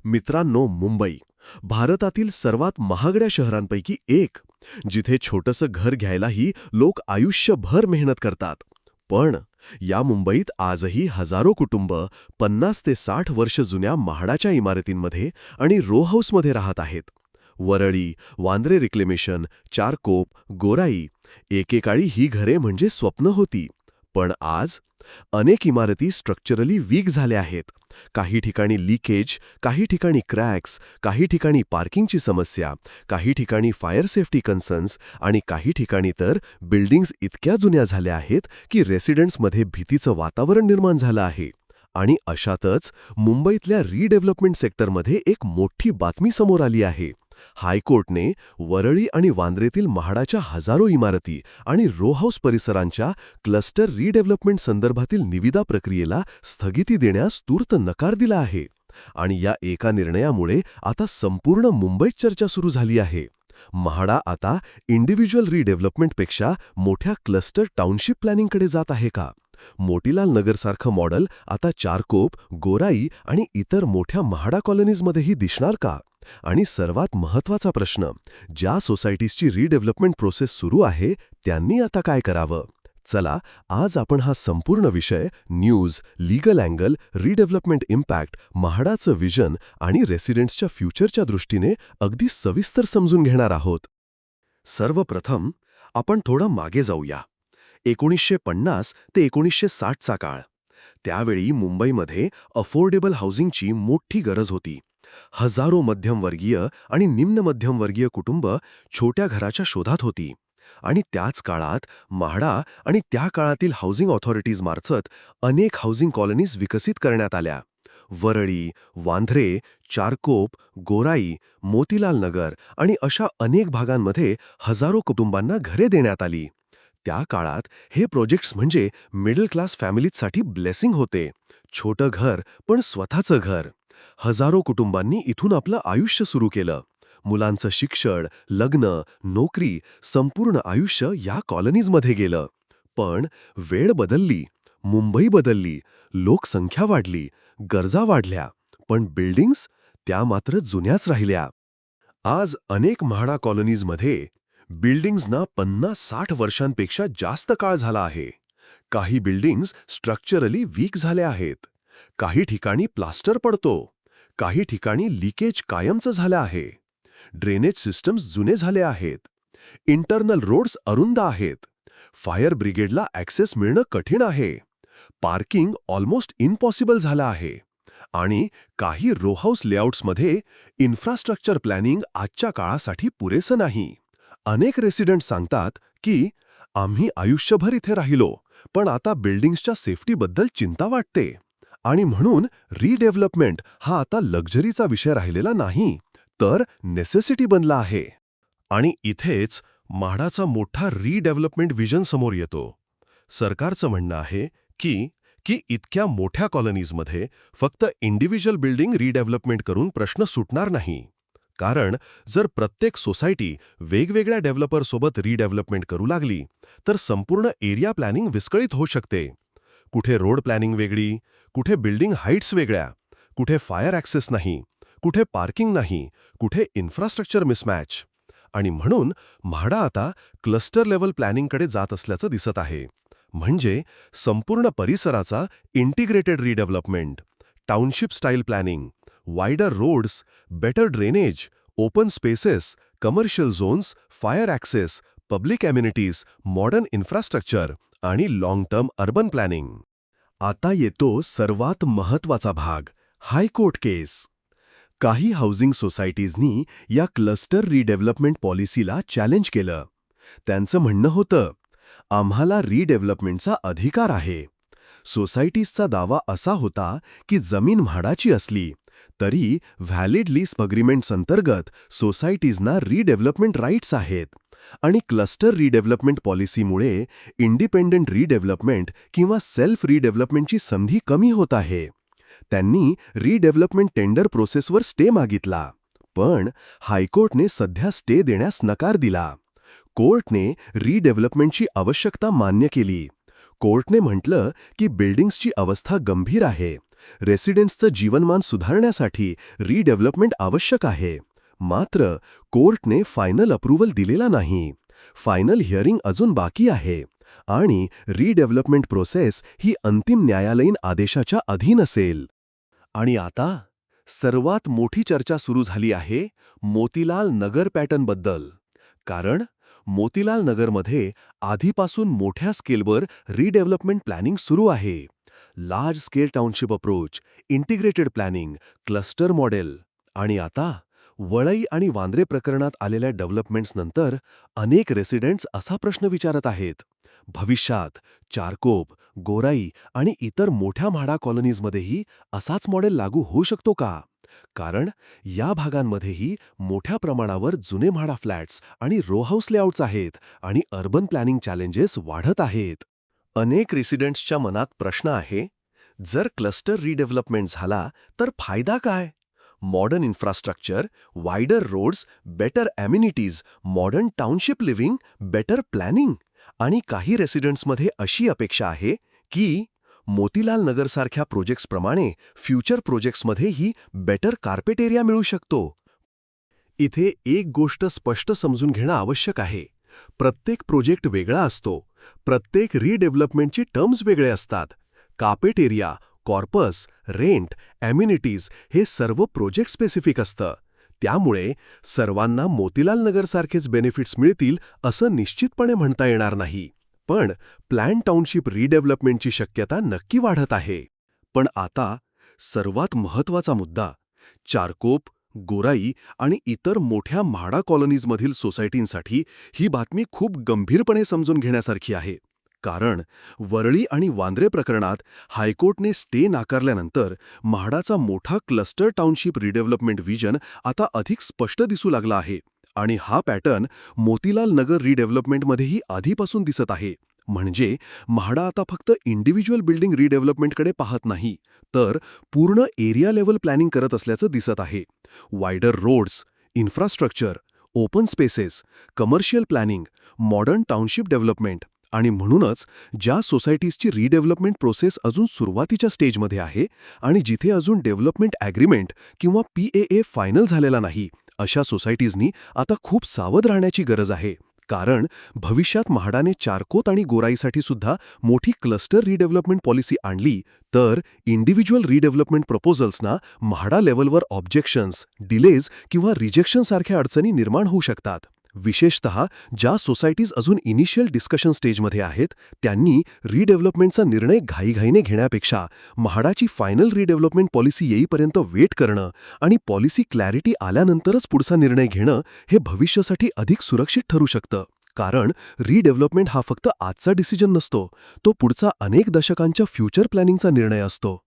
मित्रांनो, मुंबई भारतातील सर्वात महागड्या शहरांपैकी एक, जिथे छोटंसं घर घ्यायलाही लोक आयुष्यभर मेहनत करतात. पण या मुंबईत आजही हजारो कुटुंब 50 ते 60 वर्ष जुन्या म्हाडाच्या इमारतींमध्ये आणि रो हाऊसमध्ये राहत आहेत. वरळी, वांद्रे रिक्लेमेशन, चारकोप, गोराई, एकेकाळी ही घरे म्हणजे स्वप्न होती. पण आज अनेक इमारती स्ट्रक्चरली वीक झाल्या आहेत. काही ठिकाणी लिकेज, काही ठिकाणी क्रॅक्स, काही ठिकाणी पार्किंगची समस्या, काही ठिकाणी फायर सेफ्टी कन्सर्न्स आणि काही ठिकाणी तर बिल्डिंग्स इतक्या जुन्या झाल्या आहेत की रेसिडेंट्समध्ये भीतीचं वातावरण निर्माण झालं आहे. आणि अशातच मुंबईतल्या रिडेव्हलपमेंट सेक्टरमध्ये एक मोठी बातमी समोर आली आहे. हायकोर्टने वरळी आणि वांद्रेतील म्हाडाच्या हजारो इमारती आणि रो हाऊस परिसरांच्या क्लस्टर रिडेव्हलपमेंट संदर्भातील निविदा प्रक्रियेला स्थगिती देण्यास तूर्त नकार दिला आहे. आणि या एका निर्णयामुळे आता संपूर्ण मुंबईत चर्चा सुरू झाली आहे. म्हाडा आता इंडिव्हिज्युअल रिडेव्हलपमेंटपेक्षा मोठ्या क्लस्टर टाउनशिप प्लॅनिंगकडे जात आहे का? मोतीलाल नगरसारखं मॉडेल आता चारकोप, गोराई आणि इतर मोठ्या म्हाडा कॉलनीजमध्येही दिसणार का? आणि सर्वात महत्त्वाचा प्रश्न, ज्या सोसायटीजची रिडेव्हलपमेंट प्रोसेस सुरू आहे त्यांनी आता काय करावं? चला, आज आपण हा संपूर्ण विषय news, legal angle, redevelopment impact, म्हाडाचं विजन आणि रेसिडेंट्सच्या फ्युचरच्या दृष्टीने अगदी सविस्तर समजून घेणार आहोत. सर्वप्रथम आपण थोडं मागे जाऊया. 1950 ते 1960चा काळ. त्यावेळी मुंबईमध्ये अफोर्डेबल हाऊसिंगची मोठी गरज होती. हजारो मध्यमवर्गीय आणि निम्न मध्यमवर्गीय कुटुंब छोट्या घराच्या शोधात होती. आणि त्याच काळात म्हाडा आणि त्या काळातील हाऊसिंग ऑथॉरिटीजमार्फत अनेक हाऊसिंग कॉलनीज विकसित करण्यात आल्या. वरळी, वांद्रे, चारकोप, गोराई, मोतीलाल नगर आणि अशा अनेक भागांमध्ये हजारो कुटुंबांना घरे देण्यात आली. त्या काळात हे प्रोजेक्ट्स म्हणजे मिडल क्लास फॅमिलीजसाठी ब्लेसिंग होते. छोटं घर, पण स्वतःचं घर. हजारो कुटुंबांनी इथून आपलं आयुष्य सुरू केलं. मुलांचं शिक्षण, लग्न, नोकरी, संपूर्ण आयुष्य या कॉलनीजमध्ये गेलं. पण वेळ बदलली, मुंबई बदलली, लोकसंख्या वाढली, गरजा वाढल्या, पण बिल्डिंग्स त्या मात्र जुन्याच राहिल्या. आज अनेक म्हाडा कॉलनीजमध्ये बिल्डिंग्सना 50-60 वर्षांपेक्षा जास्त काळ झाला आहे. काही बिल्डिंग्स स्ट्रक्चरली वीक झाल्या आहेत. काही ठिकाणी प्लास्टर पडतो. काही ठिकाणी लिकेज कायमचं झालं आहे. ड्रेनेज सिस्टम्स जुने झाले आहेत. इंटरनल रोड्स अरुंद आहेत. फायर ब्रिगेडला ॲक्सेस मिळणं कठीण आहे. पार्किंग ऑलमोस्ट इम्पॉसिबल झालं आहे. आणि काही रो हाऊस लेआउट्समध्ये इन्फ्रास्ट्रक्चर प्लॅनिंग आजच्या काळासाठी पुरेसं नाही. अनेक रेसिडेंट सांगतात की आम्ही आयुष्यभर इथे राहिलो, पण आता बिल्डिंग्सच्या सेफ्टीबद्दल चिंता वाटते. आणि म्हणून रिडेव्हलपमेंट हा आता लक्झरीचा विषय राहिलेला नाही, तर नेसेसिटी बनला आहे. आणि इथेच म्हाडाचा मोठा रिडेव्हलपमेंट विजन समोर येतो. सरकारचं म्हणणं आहे की की इतक्या मोठ्या कॉलनीजमध्ये फक्त इंडिव्हिज्युअल बिल्डिंग रिडेव्हलपमेंट करून प्रश्न सुटणार नाही. कारण जर प्रत्येक सोसायटी वेगवेगळ्या डेव्हलपरसोबत रिडेव्हलपमेंट करू लागली, तर संपूर्ण एरिया प्लॅनिंग विस्कळीत होऊ शकते. कुठे रोड प्लॅनिंग वेगळी, कुठे बिल्डिंग हाईट्स वेगळ्या, कुठे फायर ॲक्सेस नाही, कुठे पार्किंग नाही, कुठे इन्फ्रास्ट्रक्चर मिसमॅच. आणि म्हणून म्हाडा आता क्लस्टर लेव्हल प्लॅनिंगकडे जात असल्याचं दिसत आहे. म्हणजे संपूर्ण परिसराचा integrated redevelopment, township style planning, wider roads, better drainage, open spaces, commercial zones, fire access, public amenities, modern infrastructure आणि लाँग टर्म अर्बन प्लॅनिंग. आता येतो सर्वात महत्त्वाचा भाग, हायकोर्ट केस. काही हाऊसिंग सोसायटीजनी या क्लस्टर रिडेव्हलपमेंट पॉलिसीला चॅलेंज केलं. त्यांचं म्हणणं होतं, आम्हाला रिडेव्हलपमेंटचा अधिकार आहे. सोसायटीजचा दावा असा होता की जमीन म्हाडाची असली तरी व्हॅलिड लीज अग्रीमेंट्स अंतर्गत सोसायटीजना रिडेव्हलपमेंट राईट्स आहेत. आणि क्लस्टर रिडेव्हलपमेंट पॉलिसीमुळे इंडिपेंडंट रिडेव्हलपमेंट किंवा सेल्फ रिडेव्हलपमेंटची संधी कमी होत आहे. त्यांनी रिडेव्हलपमेंट टेंडर प्रोसेसवर स्टे मागितला. पण हायकोर्टने सध्या स्टे देण्यास नकार दिला. कोर्टने रिडेव्हलपमेंटची आवश्यकता मान्य केली. कोर्टने म्हटलं की बिल्डिंग्सची अवस्था गंभीर आहे रेसिडेंट्सचं जीवनमान सुधारण्यासाठी रिडेव्हलपमेंट आवश्यक आहे. मात्र कोर्टने फायनल अप्रूव्हल दिलेला नाही. फायनल हिअरिंग अजून बाकी आहे आणि रिडेव्हलपमेंट प्रोसेस ही अंतिम न्यायालयीन आदेशाच्या अधीन असेल. आणि आता सर्वात मोठी चर्चा सुरू झाली आहे मोतीलाल नगर पॅटर्नबद्दल. कारण मोतीलाल नगरमध्ये आधीपासून मोठ्या स्केलवर रिडेव्हलपमेंट प्लॅनिंग सुरू आहे. Large scale township approach, integrated planning, cluster model. आणि आता वळई आणि वांद्रे प्रकरणात आलेल्या डेव्हलपमेंट्सनंतर अनेक रेसिडेंट्स असा प्रश्न विचारत आहेत, भविष्यात चारकोप, गोराई आणि इतर मोठ्या म्हाडा कॉलनीजमध्येही असाच मॉडेल लागू होऊ शकतो का? कारण या भागांमध्येही मोठ्या प्रमाणावर जुने म्हाडा फ्लॅट्स आणि रो हाऊस लेआउट्स आहेत आणि अर्बन प्लॅनिंग चॅलेंजेस वाढत आहेत. अनेक रेसिडेंट्सच्या मनात प्रश्न आहे, जर क्लस्टर रिडेव्हलपमेंट झाला तर फायदा काय? Modern infrastructure, wider roads, better amenities, modern township living, better planning. आणि काही रेसिडेंट्समध्ये अशी अपेक्षा आहे की मोतीलाल नगरसारख्या प्रोजेक्ट्सप्रमाणे फ्युचर प्रोजेक्ट्समध्येही बेटर कार्पेट एरिया मिळू शकतो. इथे एक गोष्ट स्पष्ट समजून घेणं आवश्यक आहे. प्रत्येक प्रोजेक्ट वेगळा असतो. प्रत्येक रिडेव्हलपमेंटचे टर्म्स वेगळे असतात. Carpet area, corpus, rent, amenities हे सर्व प्रोजेक्ट स्पेसिफिक असतं. त्यामुळे सर्वांना मोतीलाल नगरसारखेच बेनिफिट्स मिळतील असं निश्चितपणे म्हणता येणार नाही. पण प्लॅन टाउनशिप रिडेव्हलपमेंटची शक्यता नक्की वाढत आहे. पण आता सर्वात महत्त्वाचा मुद्दा, चारकोप, गोराई आणि इतर मोठ्या म्हाडा कॉलनीजमधील सोसायटींसाठी ही बातमी खूप गंभीरपणे समजून घेण्यासारखी आहे. कारण वरळी आणि वांद्रे प्रकरणात हायकोर्टने स्टे नाकारल्यानंतर म्हाडाचा मोठा क्लस्टर टाउनशिप रिडेव्हलपमेंट व्हिजन आता अधिक स्पष्ट दिसू लागला आहे. आणि हा पॅटर्न मोतीलाल नगर रिडेव्हलपमेंटमध्येही आधीपासून दिसत आहे. म्हणजे म्हाडा आता फक्त इंडिव्हिज्युअल बिल्डिंग रिडेव्हलपमेंटकडे पाहत नाही, तर पूर्ण एरिया लेव्हल प्लॅनिंग करत असल्याचं दिसत आहे. Wider roads, infrastructure, open spaces, commercial planning, modern township development. आणि म्हणूनच ज्या सोसायटीजची रिडेव्हलपमेंट प्रोसेस अजून सुरुवातीच्या स्टेजमध्ये आहे आणि जिथे अजून डेव्हलपमेंट ॲग्रीमेंट किंवा PAA फायनल झालेला नाही, अशा सोसायटीजनी आता खूप सावध राहण्याची गरज आहे. कारण भविष्यात म्हाडाने चारकोत आणि गोराईसाठी सुद्धा मोठी क्लस्टर रिडेव्हलपमेंट पॉलिसी आणली तर इंडिव्हिज्युअल रिडेव्हलपमेंट प्रपोजल्सना म्हाडा लेव्हलवर ऑब्जेक्शन्स, डिलेज किंवा रिजेक्शनसारख्या अडचणी निर्माण होऊ शकतात. विशेषतः ज्या सोसायटीज अजून इनिशियल डिस्कशन स्टेजमध्ये आहेत त्यांनी रिडेव्हलपमेंटचा निर्णय घाईघाईने घेण्यापेक्षा म्हाडाची फायनल रिडेव्हलपमेंट पॉलिसी येईपर्यंत वेट करणं आणि पॉलिसी क्लॅरिटी आल्यानंतरच पुढचा निर्णय घेणं हे भविष्यासाठी अधिक सुरक्षित ठरू शकतं. कारण रिडेव्हलपमेंट हा फक्त आजचा डिसिजन नसतो, तो पुढचा अनेक दशकांच्या फ्युचर प्लॅनिंगचा निर्णय असतो.